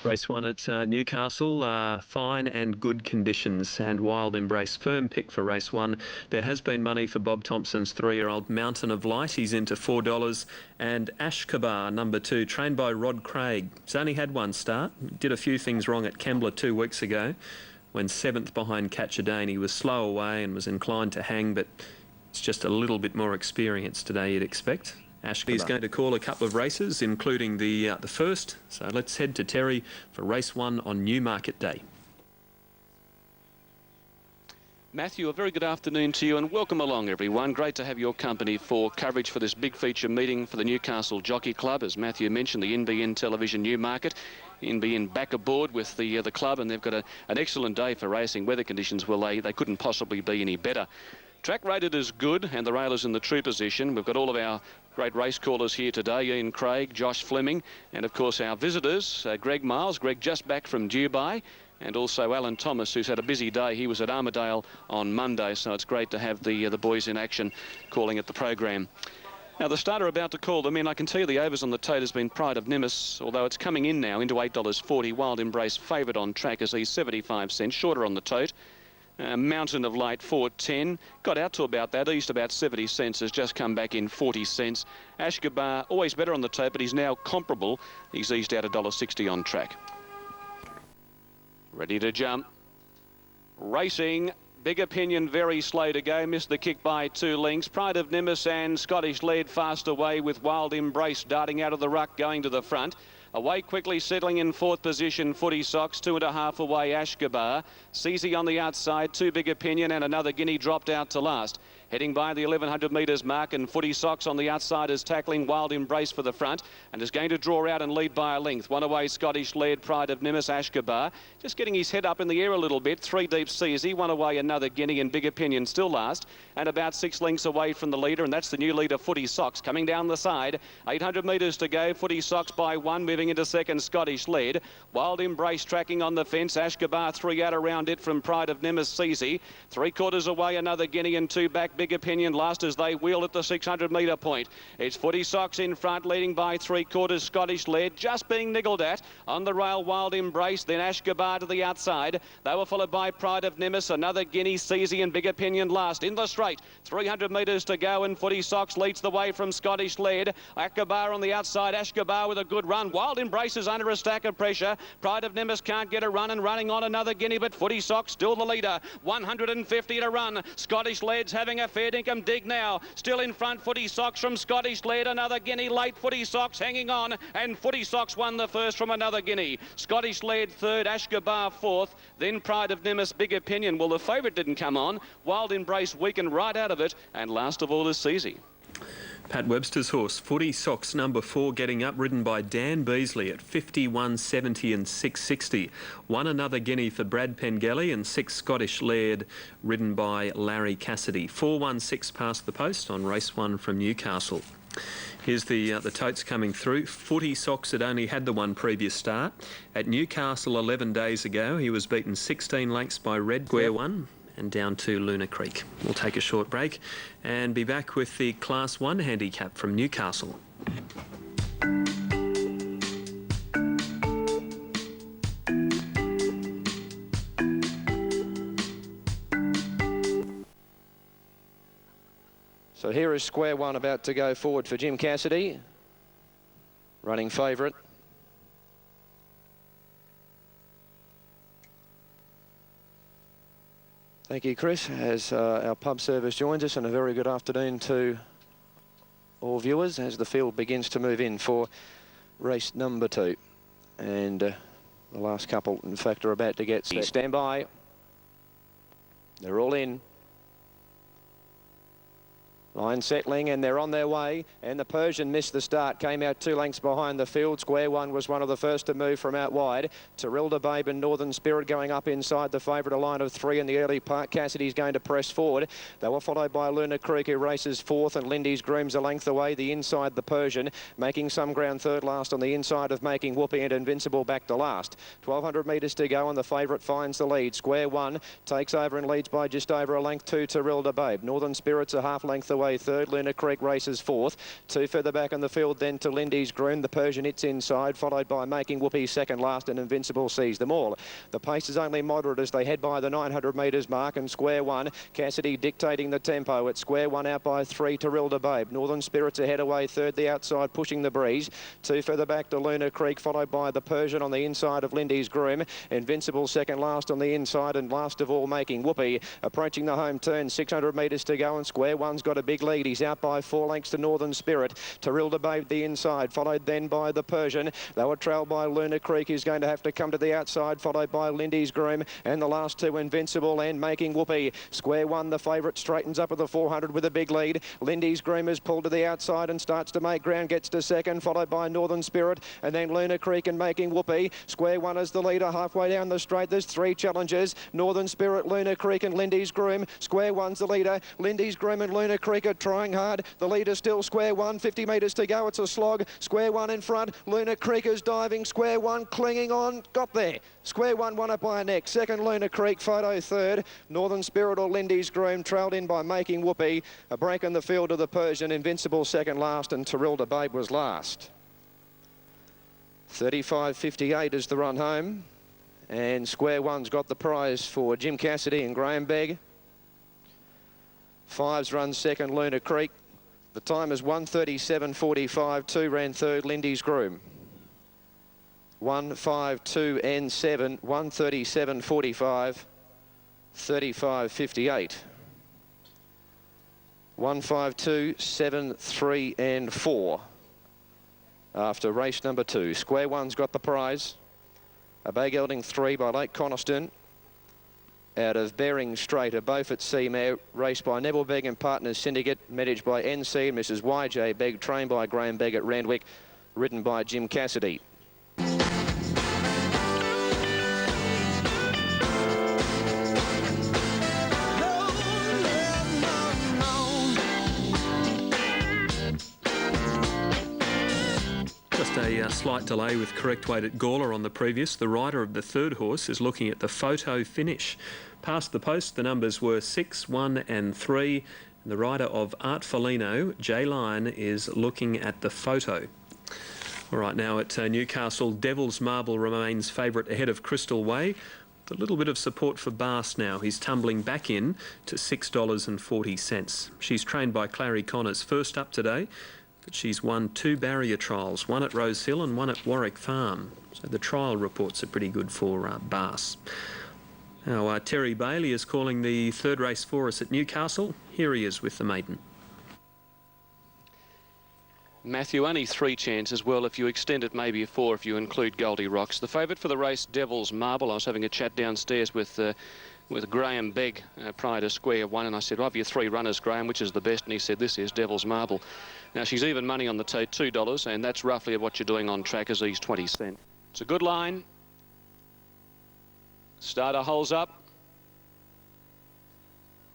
Race 1 at Newcastle, fine and good conditions, and Wild Embrace firm pick for race 1. There has been money for Bob Thompson's 3-year-old Mountain of Light. He's into $4. And Ashkabar, number 2, trained by Rod Craig. He's only had one start. Did a few things wrong at Kembla 2 weeks ago when 7th behind Catcherdane. He was slow away and was inclined to hang, but it's just a little bit more experience today, you'd expect. Ashley's going to call a couple of races, including the first. So let's head to Terry for race 1 on Newmarket Day. Matthew, a very good afternoon to you and welcome along, everyone. Great to have your company for coverage for this big feature meeting for the Newcastle Jockey Club. As Matthew mentioned, the NBN Television Newmarket. NBN back aboard with the club, and they've got an excellent day for racing. Weather conditions, well, they couldn't possibly be any better. Track rated is good, and the rail is in the true position. We've got all of our great race callers here today, Ian Craig, Josh Fleming, and of course our visitors, Greg Miles. Greg just back from Dubai, and also Alan Thomas, who's had a busy day. He was at Armidale on Monday, so it's great to have the boys in action calling at the program. Now, the starter about to call them in. I can tell you the overs on the tote has been Pride of Nimbus, although it's coming in now into $8.40. Wild Embrace favourite on track as he's 75 cents, shorter on the tote. Mountain of Light 4.10, got out to about that, eased about 70 cents, has just come back in 40 cents. Ashkabar, always better on the tote, but he's now comparable. He's eased out $1.60 on track. Ready to jump. Racing. Big Opinion very slow to go, missed the kick by 2 lengths. Pride of Nimbus and Scottish Lead fast away, with Wild Embrace darting out of the ruck going to the front. Away quickly, settling in 4th position, Footy Socks, 2.5 away, Ashkabar. Cece on the outside, 2 Big Opinion, and another Guinea dropped out to last. Heading by the 1100 metres mark, and Footy Socks on the outside is tackling Wild Embrace for the front and is going to draw out and lead by a length. 1 away, Scottish Lead, Pride of Nimbus, Ashkabar. Just getting his head up in the air a little bit. 3 deep, Cece. 1 away, another Guinea, and Big Opinion still last. And about 6 lengths away from the leader, and that's the new leader, Footy Socks, coming down the side. 800 metres to go. Footy Socks by 1, moving into second, Scottish Lead. Wild Embrace tracking on the fence. Ashkabar 3 out around it from Pride of Nimbus, Cece. 3/4 away, another Guinea, and 2 back, Big Opinion last as they wheel at the 600 metre point. It's Footy Socks in front, leading by 3/4, Scottish Lead, just being niggled at. On the rail, Wild Embrace, then Ashkabar to the outside. They were followed by Pride of Nimbus, another Guinea, Cece, and Big Opinion last. In the straight, 300 metres to go, and Footy Socks leads the way from Scottish Lead. Ashkabar on the outside, Ashkabar with a good run. Wild Embrace is under a stack of pressure. Pride of Nimbus can't get a run, and running on another Guinea, but Footy Socks still the leader. 150 to run. Scottish Lead's having a fair dinkum dig now. Still in front, Footy Socks from Scottish Lead. Another Guinea late, Footy Socks hanging on, and Footy Socks won the first from another Guinea. Scottish Lead third, Ashkabar fourth, then Pride of Nimbus, Big Opinion. Well, the favourite didn't come on. Wild Embrace weakened right out of it, and last of all is Cece. Pat Webster's horse, Footy Socks, number 4, getting up, ridden by Dan Beasley at 51.70 and 6.60. 1 another Guinea for Brad Pengelly, and 6 Scottish Laird, ridden by Larry Cassidy. 4.16 past the post on race 1 from Newcastle. Here's the totes coming through. Footy Socks had only had the one previous start. At Newcastle 11 days ago, he was beaten 16 lengths by Red Square 1. And down to Luna Creek. We'll take a short break and be back with the Class 1 handicap from Newcastle. So here is Square 1 about to go forward for Jim Cassidy, running favourite. Thank you, Chris, as our pub service joins us, and a very good afternoon to all viewers as the field begins to move in for race number 2. And the last couple, in fact, are about to get set. Stand by. They're all in. Line settling, and they're on their way, and the Persian missed the start, came out 2 lengths behind the field. Square 1 was one of the first to move from out wide. Terilda Babe and Northern Spirit going up inside the favourite, a line of 3 in the early part. Cassidy's going to press forward. They were followed by Luna Creek, who races 4th, and Lindy's Groom's a length away. The inside, the Persian, making some ground 3rd last on the inside of Making Whoopee, and Invincible back to last. 1,200 metres to go, and the favourite finds the lead. Square 1 takes over and leads by just over a length. 2, Terilda Babe. Northern Spirit's a half length away. away third. Luna Creek races fourth. Two further back in the field then to Lindy's Groom. The Persian It's Inside, followed by Making Whoopee second last, and Invincible sees them all. The pace is only moderate as they head by the 900 metres mark, and square one, Cassidy dictating the tempo. At square one out by three, Terilda Babe. Northern Spirits ahead away third, the outside pushing the breeze. Two further back to Luna Creek, followed by the Persian on the inside of Lindy's Groom. Invincible second last on the inside, and last of all Making Whoopee. Approaching the home turn, 600 metres to go, and square one's got a big lead. He's out by 4 lengths to Northern Spirit. Terilda Babe the inside, followed then by the Persian. They were trailed by Luna Creek, who's going to have to come to the outside, followed by Lindy's Groom, and the last two Invincible and Making Whoopee. Square one, the favourite, straightens up at the 400 with a big lead. Lindy's Groom is pulled to the outside and starts to make ground, gets to second, followed by Northern Spirit, and then Luna Creek and Making Whoopee. Square one is the leader halfway down the straight. There's 3 challengers: Northern Spirit, Luna Creek and Lindy's Groom. Square one's the leader. Lindy's Groom and Luna Creek are trying hard. The leader still Square one, 50 metres to go. It's a slog. Square one in front. Luna Creek is diving. Square one clinging on. Got there. Square one won it by a neck. Second, Luna Creek. Photo third. Northern Spirit or Lindy's Groom trailed in by Making Whoopee. A break in the field of the Persian. Invincible second last, and Terilda Babe was last. 35.58 is the run home. And square one's got the prize for Jim Cassidy and Graham Begg. Fives run second, Luna Creek. The time is 1:37.45. 2 ran third, Lindy's Groom. 1, 5, 2 and 7. 1:37.45. 35.58. 1, 5, 2, 7, 3 and 4. After race number 2, square one's got the prize. A Bay Gelding 3 by Lake Coniston. Out of Bering Strait, a Beaufort Sea mare, raced by Neville Begg and Partners Syndicate, managed by NC and Mrs. YJ Begg, trained by Graham Begg at Randwick, ridden by Jim Cassidy. Just a slight delay with correct weight at Gawler on the previous. The rider of the third horse is looking at the photo finish. Past the post, the numbers were 6, 1 and 3. And the rider of Art Felino, J Lion, is looking at the photo. All right, now at Newcastle, Devil's Marble remains favourite ahead of Crystal Way. A little bit of support for Bass now. He's tumbling back in to $6.40. She's trained by Clary Connors. First up today, but she's won 2 barrier trials, one at Rose Hill and one at Warwick Farm. So the trial reports are pretty good for Bass. Now, Terry Bailey is calling the third race for us at Newcastle. Here he is with the maiden. Matthew, only 3 chances. Well, if you extend it, maybe a 4 if you include Goldie Rocks. The favourite for the race, Devil's Marble. I was having a chat downstairs with Graham Begg prior to square one, and I said, well, of your 3 runners, Graham, which is the best? And he said, this is Devil's Marble. Now, she's even money on the tote, $2, and that's roughly what you're doing on track as these 20 cents. It's a good line. Starter holes up.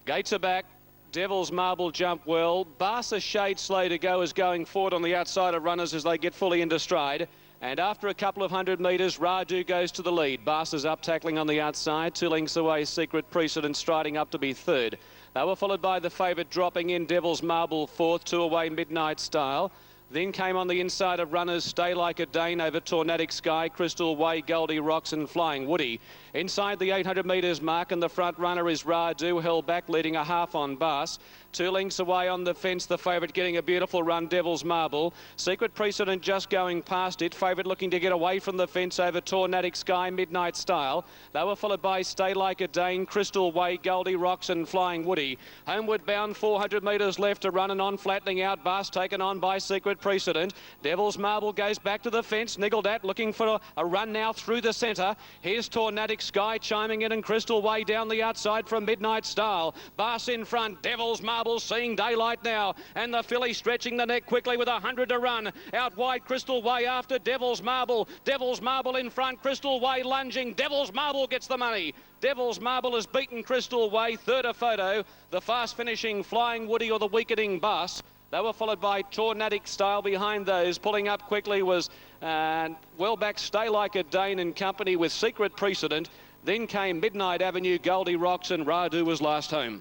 Gates are back. Devil's Marble jump well. Bass a shade slow to go is going forward on the outside of runners as they get fully into stride. And after a couple of 100 metres, Radu goes to the lead. Bass is up, tackling on the outside. 2 lengths away, Secret Precedent striding up to be third. They were followed by the favourite dropping in, Devil's Marble fourth, 2 away, Midnight Style. Then came on the inside of runners, Stay Like a Dane over Tornadic Sky, Crystal Way, Goldie Rocks and Flying Woody. Inside the 800 metres mark, and the front runner is Radu, held back, leading a half on Bass. 2 lengths away on the fence, the favourite getting a beautiful run, Devil's Marble. Secret Precedent just going past it. Favourite looking to get away from the fence over Tornadic Sky, Midnight Style. They were followed by Stay Like a Dane, Crystal Way, Goldie Rocks and Flying Woody. Homeward bound, 400 metres left to run and on, flattening out. Bass taken on by Secret Precedent. Devil's Marble goes back to the fence, niggled at, looking for a run now through the centre. Here's Tornadic Sky chiming in, and Crystal Way down the outside from Midnight Style. Bass in front, Devil's Marble seeing daylight now, and the filly stretching the neck quickly with 100 to run. Out wide, Crystal Way after Devil's Marble. Devil's Marble in front, Crystal Way lunging. Devil's Marble gets the money. Devil's Marble has beaten Crystal Way. Third a photo, the fast finishing Flying Woody or the weakening Bass. They were followed by Tornadic Style behind those. Pulling up quickly was well back Stay Like a Dane and company with Secret Precedent. Then came Midnight Avenue, Goldie Rocks and Radu was last home.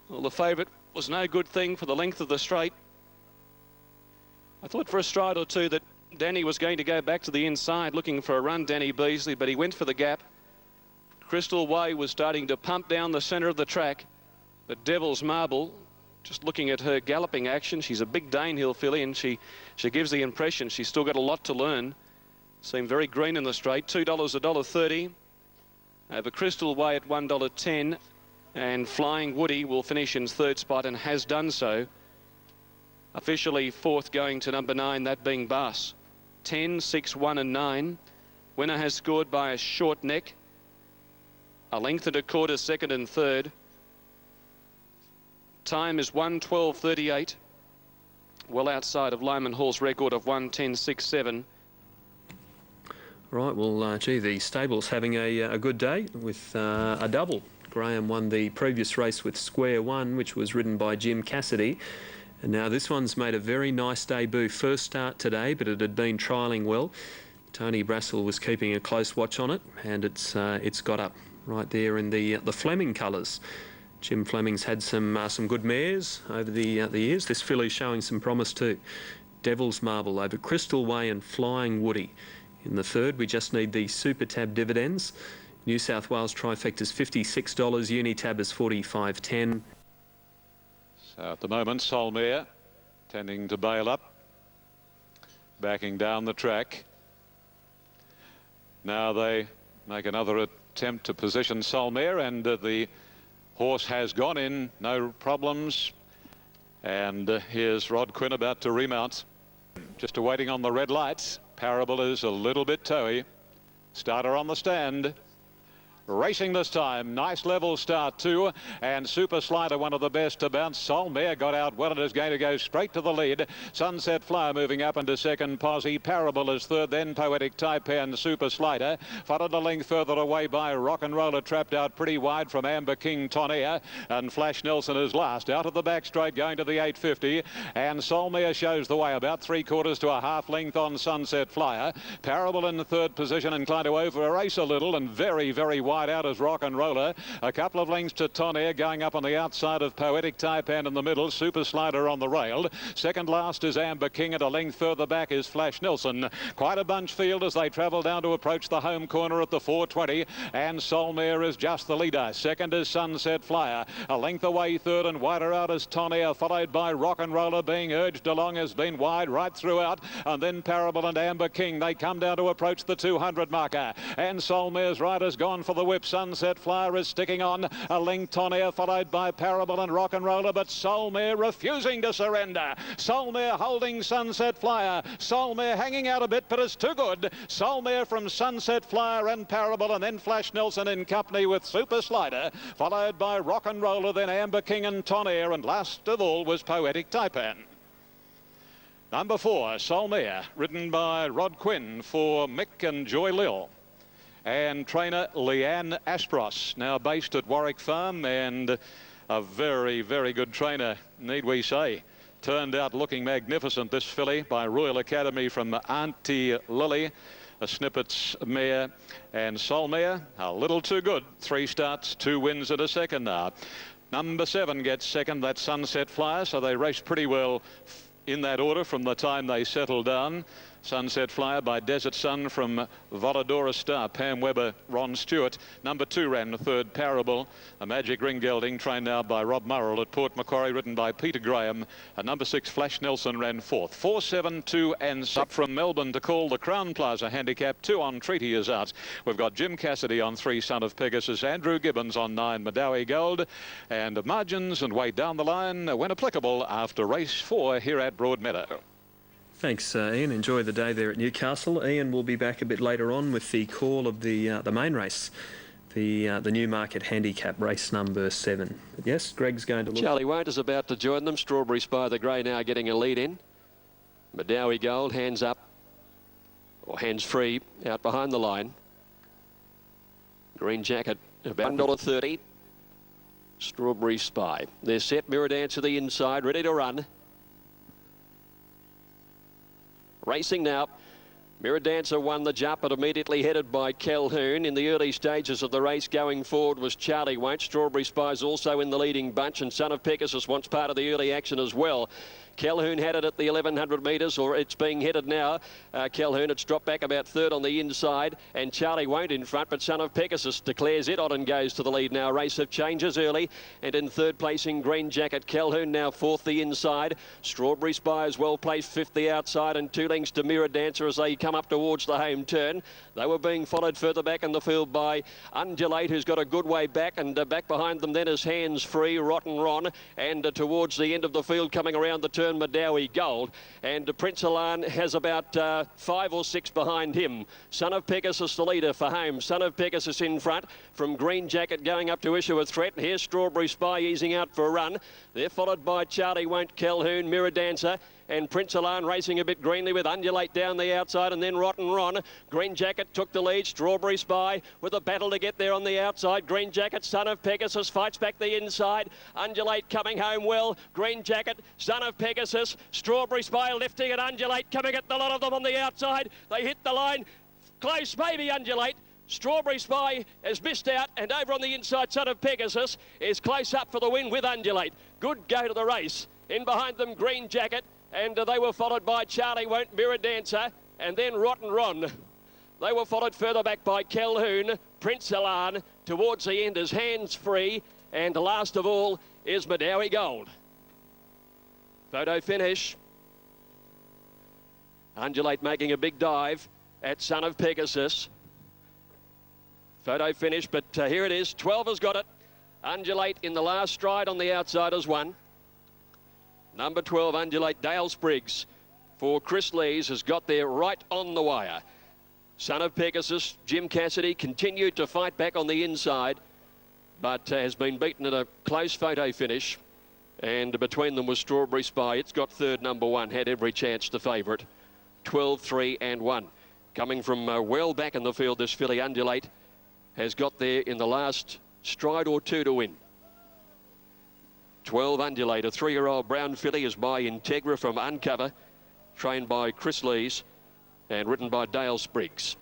Well, the favourite was no good thing for the length of the straight. I thought for a stride or two that Danny was going to go back to the inside looking for a run, Danny Beasley, but he went for the gap. Crystal Way was starting to pump down the centre of the track, but Devil's Marble, just looking at her galloping action, she's a big Danehill filly, and she gives the impression she's still got a lot to learn. Seemed very green in the straight. $2, $1.30 over Crystal Way at $1.10, and Flying Woody will finish in third spot and has done so. Officially fourth going to number 9, that being Bass. 10, 6, 1 and 9. Winner has scored by a short neck. A length and a quarter second and third. Time is 1:12.38. Well outside of Lyman Hall's record of 1:10.67. Right, well, gee, the stable's having a good day with a double. Graham won the previous race with Square One, which was ridden by Jim Cassidy. And now this one's made a very nice debut. First start today, but it had been trialling well. Tony Brassel was keeping a close watch on it, and it's got up right there in the Fleming colours. Jim Fleming's had some good mares over the years. This filly's showing some promise too. Devil's Marble over Crystal Way and Flying Woody. In the third, we just need the Super Tab dividends. New South Wales trifecta's $56, Unitab is $45.10. So at the moment, Solmare tending to bail up, backing down the track. Now they make another attempt to position Solmare, and the horse has gone in, no problems. And here's Rod Quinn about to remount, just awaiting on the red lights. Parable is a little bit toey. Starter on the stand. Racing this time, nice level start too, and Super Slider, one of the best to bounce. Solmare got out well and is going to go straight to the lead. Sunset Flyer moving up into second. Posse Parable is third, then Poetic Taipan, Super Slider, followed a length further away by Rock and Roller, trapped out pretty wide from Amber King Tonnerre, and Flash Nelson is last out of the back straight going to the 850, and Solmare shows the way about 3/4 to a half length on Sunset Flyer. Parable in the third position, inclined to over race a little, and very wide out as Rock and Roller. A couple of lengths to Tonnerre, going up on the outside of Poetic Taipan in the middle. Super Slider on the rail. Second last is Amber King, and a length further back is Flash Nelson. Quite a bunch field as they travel down to approach the home corner at the 420, and Solmare is just the leader. Second is Sunset Flyer. A length away third, and wider out is Tonnerre, followed by Rock and Roller, being urged along, has been wide right throughout, and then Parable and Amber King. They come down to approach the 200 marker, and Solmare's rider's gone for the whip. Sunset Flyer is sticking on. A length Tonnerre, followed by Parable and Rock and Roller, but Solmare refusing to surrender. Solmare holding Sunset Flyer. Solmare hanging out a bit, but it's too good. Solmare from Sunset Flyer and Parable, and then Flash Nelson in company with Super Slider, followed by Rock and Roller, then Amber King and Tonnerre, and last of all was Poetic Taipan. Number 4, Solmare, ridden by Rod Quinn for Mick and Joy Lil, and trainer Leanne Aspros, now based at Warwick Farm, and a very good trainer, need we say. Turned out looking magnificent, this filly, by Royal Academy from Auntie Lily, a Snippets mare, and Solmare a little too good. 3 starts, 2 wins and a second now. Number 7 gets second, that's Sunset Flyer, so they raced pretty well in that order from the time they settled down. Sunset Flyer by Desert Sun from Voladora Star, Pam Webber, Ron Stewart. Number 2 ran the third, Parable. A Magic Ring Gelding, trained now by Rob Murrell at Port Macquarie, ridden by Peter Graham. And number 6, Flash Nelson, ran fourth. 4, 7, 2 and 6. Up from Melbourne to call the Crown Plaza handicap. 2 on Treaty is out. We've got Jim Cassidy on 3, Son of Pegasus. Andrew Gibbons on 9, Madawi Gold. And margins and weight down the line when applicable after race 4 here at Broadmeadow. Thanks, Ian. Enjoy the day there at Newcastle. Ian will be back a bit later on with the call of the main race, the Newmarket Handicap, race number 7. But yes, Greg's going to look. Charlie Won't is about to join them. Strawberry Spy the Grey now getting a lead in. Madawi Gold, hands up, or hands free, out behind the line. Green Jacket, about $1.30. Strawberry Spy. They're set, Mirror Dance to the inside, ready to run. Racing now. Mirror Dancer won the jump, but immediately headed by Calhoun. In the early stages of the race going forward was Charlie Won't. Strawberry Spy's also in the leading bunch, and Son of Pegasus wants part of the early action as well. Calhoun had it at the 1100 metres, or it's being headed now. Calhoun, it's dropped back about third on the inside, and Charlie Won't in front, but Son of Pegasus declares it on and goes to the lead now. Race of changes early, and in third place in Green Jacket. Calhoun now fourth the inside. Strawberry Spy is well placed fifth the outside, and 2 lengths to Mirror Dancer as they come up towards the home turn. They were being followed further back in the field by Undulate, who's got a good way back, and back behind them then is Hands Free, Rotten Ron, and towards the end of the field coming around the turn, Madawi Gold, and Prince Alan has about 5 or 6 behind him. Son of Pegasus the leader for home. Son of Pegasus in front from Green Jacket going up to issue a threat. Here's Strawberry Spy easing out for a run. They're followed by Charlie Won't, Calhoun, Mirror Dancer, and Prince Alan racing a bit greenly with Undulate down the outside, and then Rotten Ron. Green Jacket took the lead. Strawberry Spy with a battle to get there on the outside. Green Jacket, Son of Pegasus fights back the inside. Undulate coming home well. Green Jacket, Son of Pegasus, Strawberry Spy lifting it. Undulate coming at the lot of them on the outside. They hit the line. Close, maybe Undulate. Strawberry Spy has missed out, and over on the inside, Son of Pegasus is close up for the win with Undulate. Good go to the race. In behind them, Green Jacket, and they were followed by Charlie Won't, Mirror Dancer, and then Rotten Ron. They were followed further back by Calhoun, Prince Alan. Towards the end is Hands Free, and last of all is Madawi Gold. Photo finish. Undulate making a big dive at Son of Pegasus. Photo finish, but here it is. 12 has got it. Undulate in the last stride on the outside has won. Number 12, Undulate, Dale Spriggs for Chris Lees, has got there right on the wire. Son of Pegasus, Jim Cassidy continued to fight back on the inside, but has been beaten at a close photo finish. And between them was Strawberry Spy. It's got third, number 1, had every chance to favourite. 12, 3 and 1. Coming from well back in the field, this filly Undulate has got there in the last stride or 2 to win. 12 Undulate, a 3-year-old brown filly, is by Integra from Uncover, trained by Chris Lees and ridden by Dale Spriggs.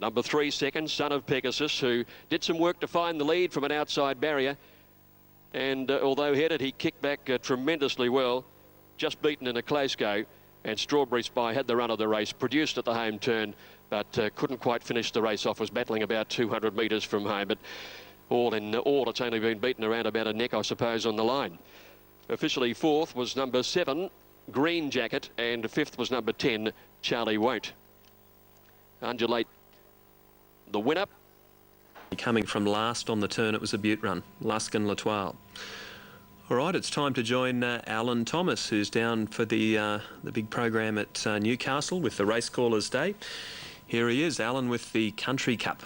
Number 3 second, Son of Pegasus, who did some work to find the lead from an outside barrier, and although headed, he kicked back tremendously well, just beaten in a close go. And Strawberry Spy had the run of the race, produced at the home turn, but couldn't quite finish the race off, was battling about 200 metres from home. But all in all, it's only been beaten around about a neck, I suppose, on the line. Officially fourth was number 7, Green Jacket, and fifth was number 10, Charlie Won't. Undulate, the winner. Coming from last on the turn, it was a Butte run, Luskin Latoile. All right, it's time to join Alan Thomas, who's down for the big program at Newcastle with the Racecallers Day. Here he is, Alan, with the Country Cup.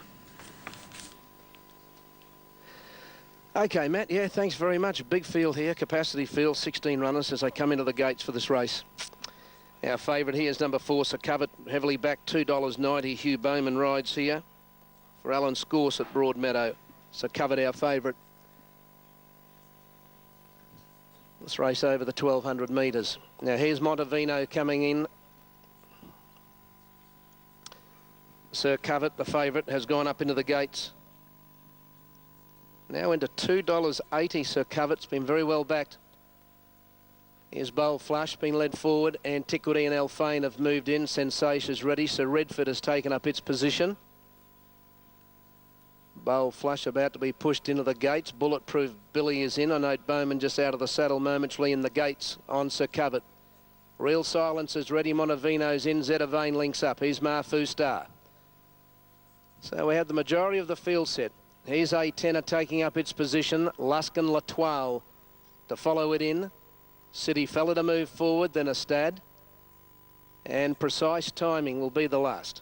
Okay, Matt, yeah, thanks very much. Big field here, capacity field, 16 runners as they come into the gates for this race. Our favourite here is number 4, Sir Covet, heavily back, $2.90. Hugh Bowman rides here for Alan Scourse at Broadmeadow. Sir Covet, our favourite. Let's race over the 1200 metres. Now here's Montevino coming in. Sir Covet, the favourite, has gone up into the gates. Now into $2.80, Sir Covet's been very well backed. Here's Bowl Flush, been led forward. Antiquity and Alphane have moved in. Sensation's ready, so Redford has taken up its position. Bowl Flush about to be pushed into the gates. Bulletproof Billy is in. I note Bowman just out of the saddle momentarily in the gates on Sir Covet. Real Silence is ready. Montevino's in. Zetavane links up. Here's Marfu Star. So we have the majority of the field set. Here's A10 taking up its position. Luskin Latoile to follow it in. City Fella to move forward, then Astad. And Precise Timing will be the last.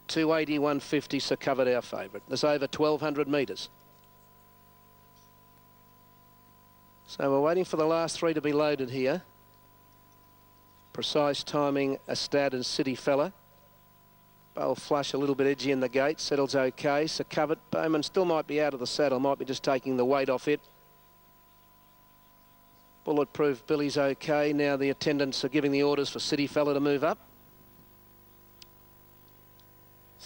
280, 150, Sir Covet, our favourite. There's over 1,200 metres. So we're waiting for the last 3 to be loaded here. Precise Timing, Astad and City Fella. Bowl Flush a little bit edgy in the gate, settles okay. Sir Covet, Bowman still might be out of the saddle, might be just taking the weight off it. Bulletproof Billy's okay. Now the attendants are giving the orders for City Fella to move up.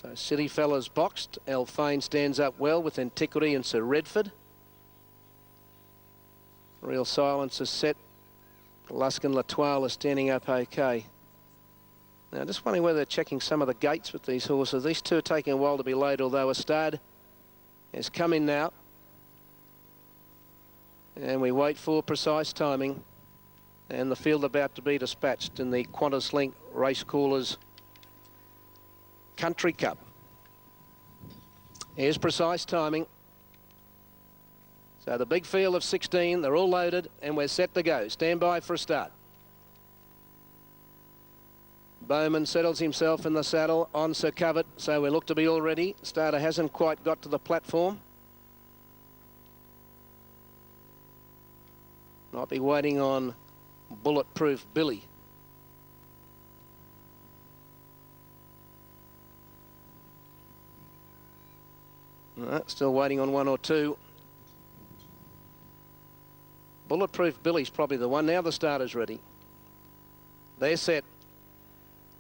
So City Fella's boxed. Alphane stands up well with Antiquity and Sir Redford. Real Silence is set. Lusk and L'Etoile are standing up okay. Now, just wondering whether they're checking some of the gates with these horses. These two are taking a while to be laid, although Astad has come in now. And we wait for precise timing. And the field about to be dispatched in the Qantas Link Racecallers Country Cup. Here's precise timing. So the big field of 16, they're all loaded and we're set to go. Stand by for a start. Bowman settles himself in the saddle on Sir Covert, so we look to be all ready. Starter hasn't quite got to the platform. Might be waiting on Bulletproof Billy. Still waiting on one or two. Bulletproof Billy's probably the one. Now the starter's ready. They're set.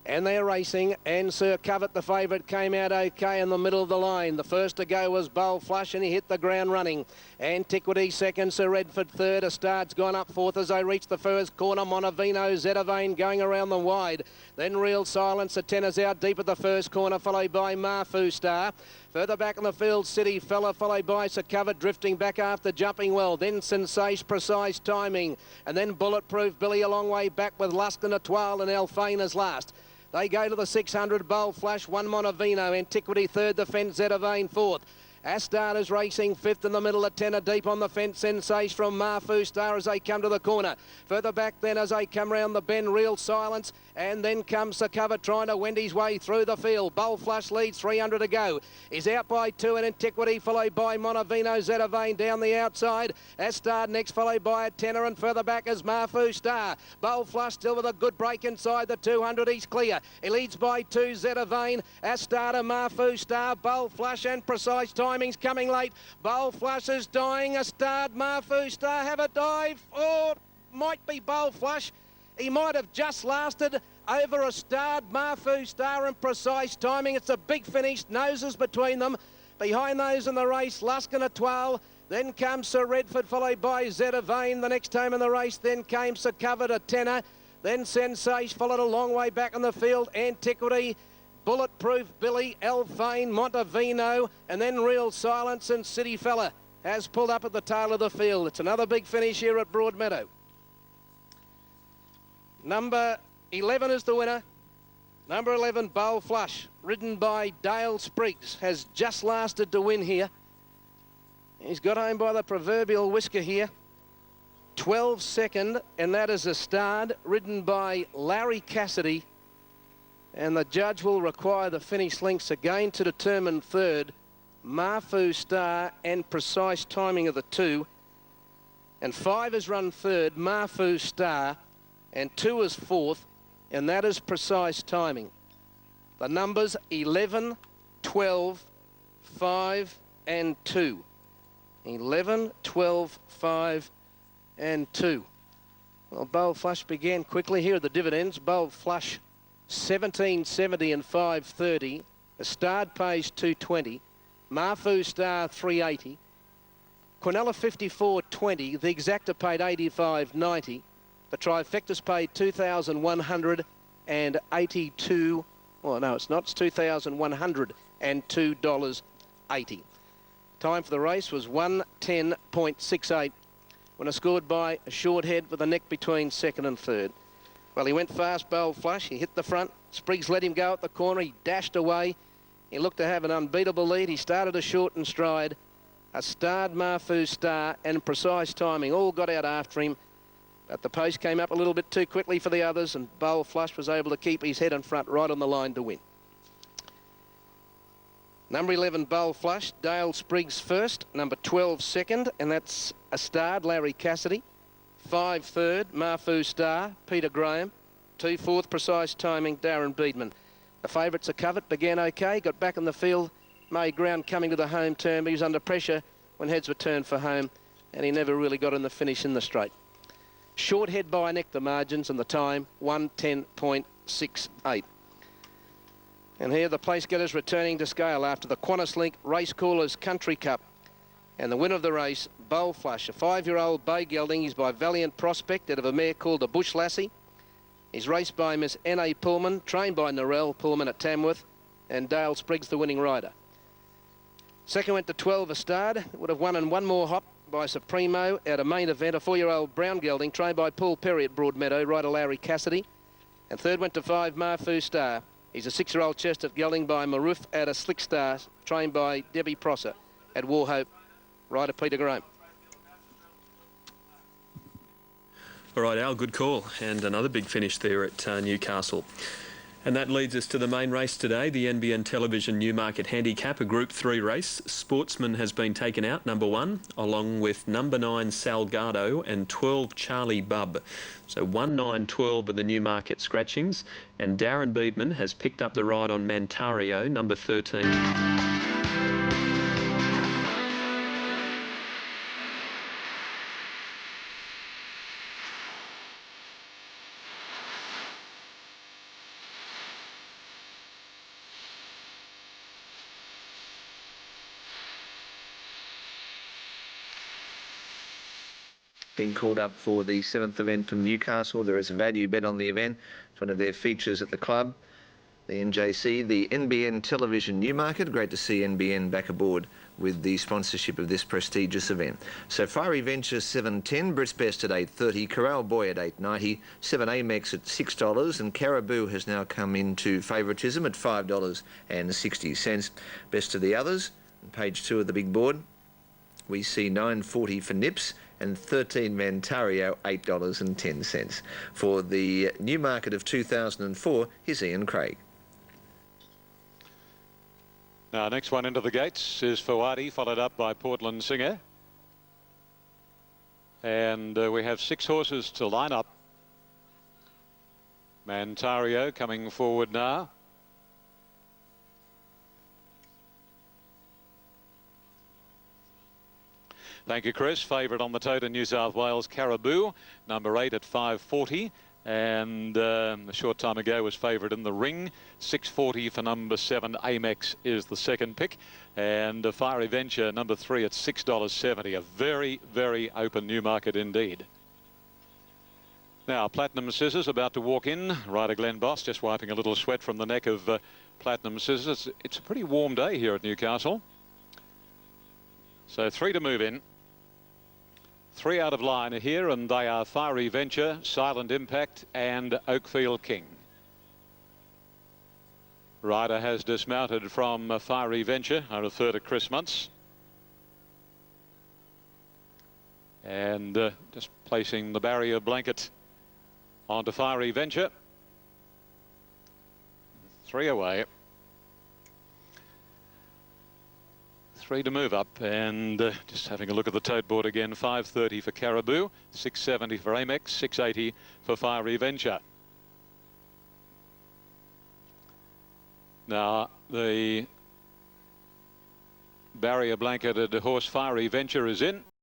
And they're racing, and Sir Covert, the favourite, came out okay in the middle of the line. The first to go was Bowl Flush, and he hit the ground running. Antiquity second, Sir Redford third. Astard's gone up fourth as they reach the first corner. Montevino, Zetavane going around them wide. Then Real Silence, the tenors out deep at the first corner, followed by Marfu Star. Further back in the field, City Fella, followed by Sir Covert, drifting back after jumping well. Then Sensation, Precise Timing. And then Bulletproof Billy a long way back with Lusk and L'Etoile and Alphane as last. They go to the 600, Bowl Flash, one Montevino, Antiquity third, the fence, Zetavane fourth. Astard is racing fifth in the middle, a tenner deep on the fence. Sensation from Marfu Star as they come to the corner. Further back then as they come round the bend, Real Silence. And then comes Sir Covert trying to wend his way through the field. Bowl Flush leads, 300 to go. Is out by two in Antiquity, followed by Montevino, Zetavane down the outside. Astard next, followed by a tenner, and further back is Marfu Star. Bowl Flush still with a good break inside the 200. He's clear. He leads by two, Zetavane, Astard and Marfu Star. Bowl Flush and Precise Timing's coming late. Bowl Flush is dying. Astard, Marfu Star have a dive. Oh, might be Bowl Flush. He might have just lasted over Astard, Marfu Star and Precise Timing. It's a big finish, noses between them. Behind those in the race, Lusk and L'Etoile. Then comes Sir Redford, followed by Zetavane. The next time in the race, then came Sir Covert, a tenner. Then Sensation, followed a long way back in the field. Antiquity, Bulletproof Billy, Alphane, Montevino, and then Real Silence and City Fella has pulled up at the tail of the field. It's another big finish here at Broadmeadow. Number 11 is the winner. Number 11, Bowl Flush, ridden by Dale Spriggs, has just lasted to win here. He's got home by the proverbial whisker here. 12 second, and that is Astard, ridden by Larry Cassidy. And the judge will require the finish links again to determine third. Marfu Star and Precise Timing of the two. And 5 is run third, Marfu Star. And 2 is fourth, and that is Precise Timing. The numbers 11, 12, 5 and 2. 11, 12, 5 and 2. Well, Bowl Flush began quickly. Here are the dividends. Bowl Flush 17.70 and 5.30. Astard pays 2.20. Marfu Star 3.80. Quinella 54.20. The Exacta paid 85.90. The Trifecta's paid $2,182. Well, no, it's not. It's $2,102.80. Time for the race was 1:10.68. Winner scored by a short head with a neck between second and third. Well, he went fast, Bowl Flush. He hit the front. Spriggs let him go at the corner. He dashed away. He looked to have an unbeatable lead. He started a short and stride. Astard, Marfu Star and Precise Timing all got out after him. But the pace came up a little bit too quickly for the others, and Bowl Flush was able to keep his head in front right on the line to win. Number 11, Bowl Flush, Dale Spriggs first. Number 12, second, and that's Astard, Larry Cassidy. 5 third, Marfu Star, Peter Graham. 2 fourth, Precise Timing, Darren Beedman. The favourites are Covert, began okay, got back in the field, made ground coming to the home turn, but he was under pressure when heads were turned for home, and he never really got in the finish in the straight. Short head by neck, the margins, and the time, 1:10.68. And here the place getters returning to scale after the Qantas Link Racecallers Country Cup. And the winner of the race, Bowl Flush, a 5-year-old bay gelding. He's by Valiant Prospect out of a mare called the Bush Lassie. He's raced by Miss N.A. Pullman, trained by Narelle Pullman at Tamworth, and Dale Spriggs, the winning rider. Second went to 12 Astard. Would have won in one more hop by Supremo at a main event, a 4-year-old brown gelding, trained by Paul Perry at Broadmeadow, rider Larry Cassidy. And third went to 5 Marfu Star. He's a 6-year-old chestnut gelding by Maroof at a Slick Star, trained by Debbie Prosser at Warhope, rider Peter Graham. All right, Al, good call. And another big finish there at Newcastle. And that leads us to the main race today, the NBN Television Newmarket Handicap, a Group 3 race. Sportsman has been taken out, number 1, along with number 9 Salgado and 12 Charlie Bub. So 1, 9, 12 are the Newmarket scratchings. And Darren Beedman has picked up the ride on Mantario, number 13. Been called up for the 7th event from Newcastle. There is a value bet on the event. It's one of their features at the club. The NJC, the NBN Television Newmarket. Great to see NBN back aboard with the sponsorship of this prestigious event. So Fiery Venture 7.10, Brits Best at 8.30, Corral Boy at 8.90, 7 Amex at $6, and Caribou has now come into favouritism at $5.60. Best of the others, on page 2 of the big board, we see 9.40 for Nips and 13 Mantario, $8.10. For the Newmarket of 2004, here's Ian Craig. Now, next one into the gates is Fawadi, followed up by Portland Singer. And we have 6 horses to line up. Mantario coming forward now. Thank you, Chris. Favourite on the tote in New South Wales, Caribou, number 8 at 5.40. And a short time ago was favourite in the ring. 6.40 for number 7, Amex is the second pick. And Fiery Venture, number 3 at $6.70. A very, very open Newmarket indeed. Now, Platinum Scissors about to walk in. Rider Glenn Boss just wiping a little sweat from the neck of Platinum Scissors. It's a pretty warm day here at Newcastle. So 3 to move in. 3 out of line are here, and they are Fiery Venture, Silent Impact and Oakfield King. Rider has dismounted from Fiery Venture. I refer to Chris Muntz. And just placing the barrier blanket onto Fiery Venture. 3 away. 3 to move up, and just having a look at the tote board again. 5.30 for Caribou, 6.70 for Amex, 6.80 for Fiery Venture. Now the barrier blanketed horse Fiery Venture is in.